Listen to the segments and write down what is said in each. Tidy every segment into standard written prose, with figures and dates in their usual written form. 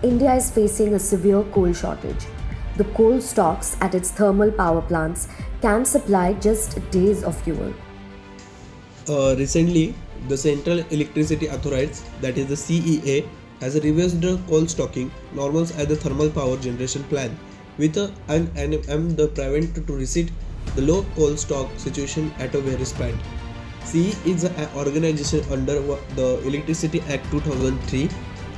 India is facing a severe coal shortage. The coal stocks at its thermal power plants can supply just days of fuel. Recently, the Central Electricity Authority, that is the CEA, has revised the coal stocking normals at the thermal power generation plant with an aim the prevent to reset the low coal stock situation at a various plant. CE is an organization under the Electricity Act 2003.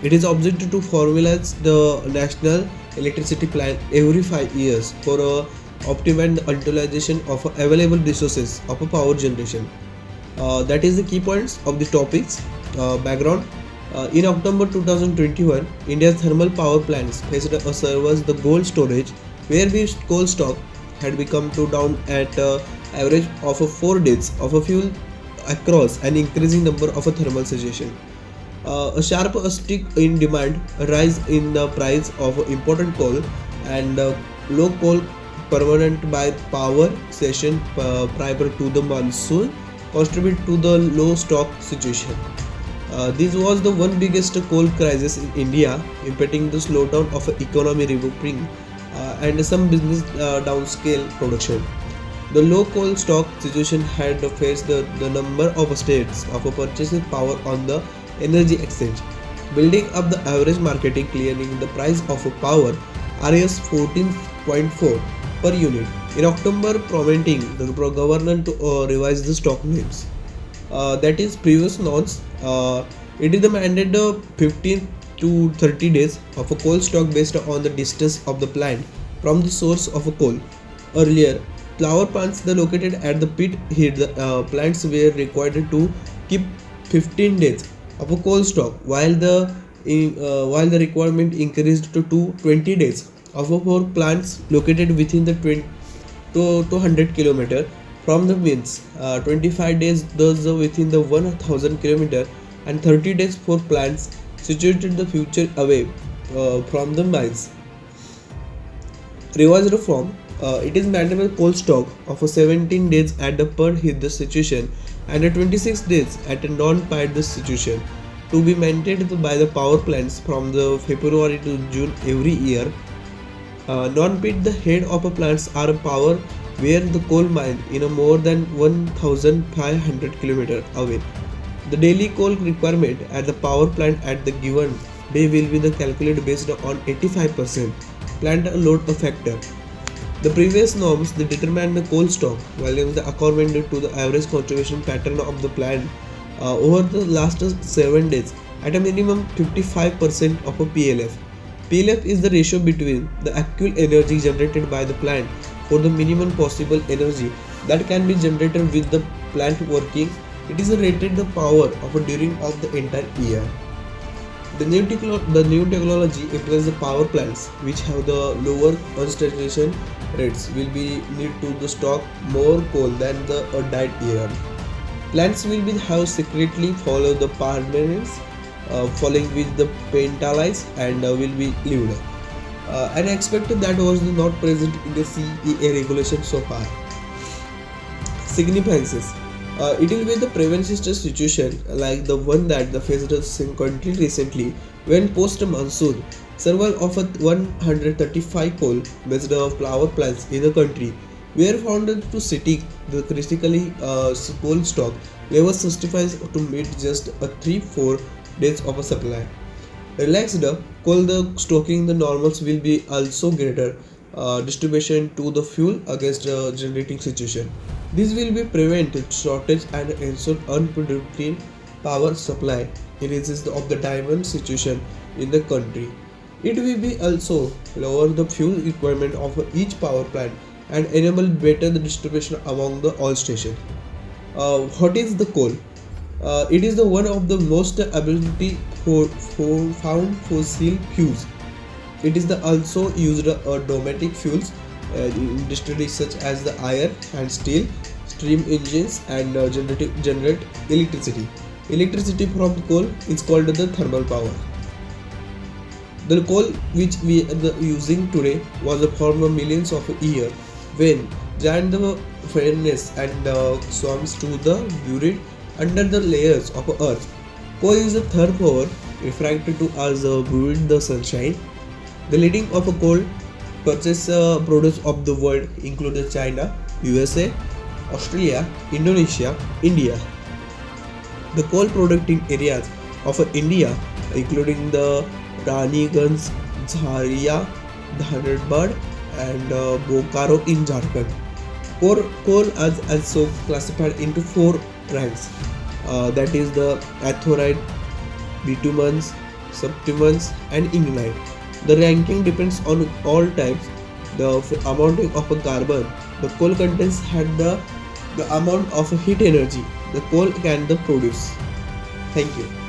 It is objective to formalize the national electricity plan every 5 years for optimum utilization of available resources of a power generation. That is the key points of the topics. Background. In October 2021, India's thermal power plants faced a server's the gold storage, where the coal stock had become to down at average of 4 days of a fuel across an increasing number of a thermal situation. A sharp stick in demand, a rise in the price of important coal, and low coal permanent by power session prior to the monsoon contribute to the low stock situation. This was the one biggest coal crisis in India, impacting the slowdown of economy revolving and some business downscale production. The low coal stock situation had faced the number of states of purchasing power on the energy exchange, building up the average marketing clearing the price of power RS 14.4 per unit. In October, prompting the government to revise the stock names. That is previous norms. It is the mandate 15 to 30 days of a coal stock based on the distance of the plant from the source of a coal. Earlier, power plants that located at the pit heat plants were required to keep 15 days of a coal stock, while the requirement increased to 20 days of a for plants located within the 20 to 200 kilometer from the means. 25 days those within the 1000 kilometer and 30 days for plants situated the future away from the mines. Revised form. It is mandatory coal stock of a 17 days at the per hit the situation and a 26 days at a non-pit the situation to be maintained by the power plants from the February to June every year. Non-pit the head of a plants are a power where the coal mine in a more than 1500 km away. The daily coal requirement at the power plant at the given day will be the calculated based on 85% plant load factor. The previous norms they determine the coal stock volumes according to the average conservation pattern of the plant over the last 7 days at a minimum 55% of a PLF. PLF is the ratio between the actual energy generated by the plant for the minimum possible energy that can be generated with the plant working. It is rated the power of a during of the entire year. The new technology implies the power plants which have the lower concentration rates will be need to the stock more coal than the died year. Plants will be have secretly follow the permanence following with the pentalize and will be lived. And I expected that was not present in the CEA regulation so far. Significances. It will be the prevention situation like the one that the faced in country recently when post monsoon several of 135 coal based of power plants in the country were found to sitting the critically coal stock level justifies to meet just a 3-4 days of a supply. Relaxed coal the stocking the normals will be also greater distribution to the fuel against the generating situation. This will be prevent shortage and ensure unpredictable power supply increases of the demand situation in the country. It will be also lower the fuel requirement of each power plant and enable better the distribution among the all stations. What is the coal? It is the one of the most ability for found fossil fuels. It is the also used domestic fuels in industries such as the iron and steel, steam engines, and generate electricity. Electricity from coal is called the thermal power. The coal which we are using today was formed millions of years when giant the furnace and swamps to the buried under the layers of earth. Coal is the third power refracted to us viewed the sunshine. The leading of a coal purchase produce of the world include China, USA, Australia, Indonesia, India. The coal producing areas of India, including the Raniganj, Jharia, Dhanbad, and Bokaro in Jharkhand. Coal is also classified into four ranks. That is the athorite, bituminous, subtimus, and ignite. The ranking depends on all types. The amount of a carbon the coal contains had the amount of heat energy the coal can produce. Thank you.